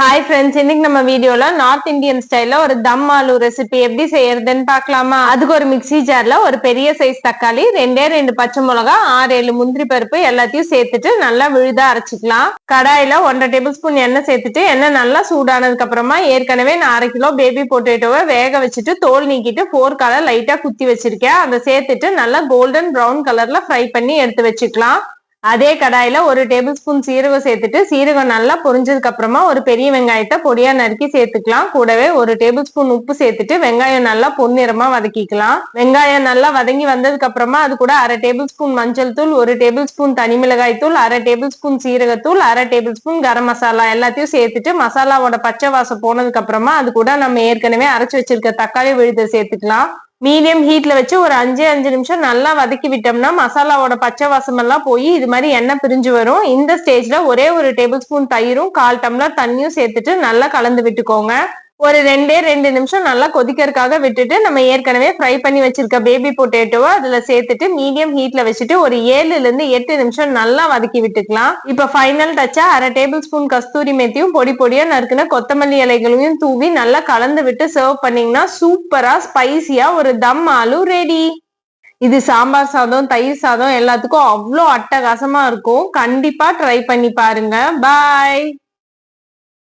Hi friends, இன்னைக்கு நம்ம வீடியோல நார்த் இந்தியன் ஸ்டைல்ல ஒரு தம் ஆலு ரெசிபி எப்படி செய்யறதுன்னு பார்க்கலாமா? அதுக்கு ஒரு மிக்ஸி ஜார்ல ஒரு பெரிய சைஸ் தக்காளி, ரெண்டு பச்சை மிளகா, 6-7 முந்திரி பருப்பு எல்லாத்தையும் சேர்த்துட்டு நல்லா விழுதா அரைச்சிக்கலாம். கடாயில 1.5 டேபிள் ஸ்பூன் எண்ணெய் சேர்த்துட்டு எண்ணெய் நல்லா சூடானதுக்கு அப்புறமா ஏற்கனவே நான் 1/2 கிலோ பேபி பொட்டேட்டோவை வேக வச்சுட்டு தோல் நீக்கிட்டு ஃபோர்க்கால லைட்டா குத்தி வச்சிருக்கேன். அதை சேர்த்துட்டு நல்லா கோல்டன் ப்ரௌன் கலர்ல ஃப்ரை பண்ணி எடுத்து வச்சுக்கலாம். அதே கடாயில 1 டேபிள் ஸ்பூன் சீரகம் சேர்த்துட்டு சீரகம் நல்லா பொரிஞ்சதுக்கு அப்புறமா ஒரு பெரிய வெங்காயத்தை பொடியா நறுக்கி சேர்த்துக்கலாம். கூடவே 1 டேபிள் ஸ்பூன் உப்பு சேர்த்துட்டு வெங்காயம் நல்லா பொன்னிறமா வதக்கிக்கலாம். வெங்காயம் நல்லா வதங்கி வந்ததுக்கு அப்புறமா அது கூட 1/2 டேபிள் ஸ்பூன் மஞ்சள் தூள், 1 டேபிள் ஸ்பூன் தனி மிளகாய் தூள், 1/2 டேபிள் ஸ்பூன் சீரகத்தூள், 1/2 டேபிள் ஸ்பூன் கரம் மசாலா எல்லாத்தையும் சேர்த்துட்டு மசாலாவோட பச்சை வாசம் போனதுக்கு அப்புறமா அது கூட நம்ம ஏற்கனவே அரைச்சு வச்சிருக்க தக்காளி விழுதை சேர்த்துக்கலாம். மீடியம் ஹீட்ல வச்சு ஒரு 5 நிமிஷம் நல்லா வதக்கி விட்டோம்னா மசாலாவோட பச்சை வாசம் எல்லாம் போய் இது மாதிரி எண்ணெய் பிரிஞ்சு வரும். இந்த ஸ்டேஜ்ல ஒரே 1 டேபிள் ஸ்பூன் தயிரும் 1/4 டம்ளர் தண்ணியும் சேர்த்துட்டு நல்லா கலந்து விட்டுக்கோங்க. ஒரு 2 நிமிஷம் நல்லா கொதிக்கிறதுக்காக விட்டுட்டு நம்ம ஏற்கனவே ஃப்ரை பண்ணி வச்சிருக்க பேபி பொட்டேட்டோவை அதுல சேர்த்துட்டு மீடியம் ஹீட்ல வச்சுட்டு ஒரு 7-8 நிமிஷம் நல்லா வதக்கி விட்டுக்கலாம். இப்ப ஃபைனல் டச்சா 1/2 டேபிள் ஸ்பூன் கஸ்தூரி மேத்தியும் பொடியா நறுக்குன கொத்தமல்லி இலைகளையும் தூவி நல்லா கலந்து விட்டு சர்வ் பண்ணீங்கன்னா சூப்பரா ஸ்பைசியா ஒரு தம் ஆலு ரெடி. இது சாம்பார் சாதம், தயிர் சாதம் எல்லாத்துக்கும் அவ்வளோ அட்டகாசமா இருக்கும். கண்டிப்பா ட்ரை பண்ணி பாருங்க. பாய்.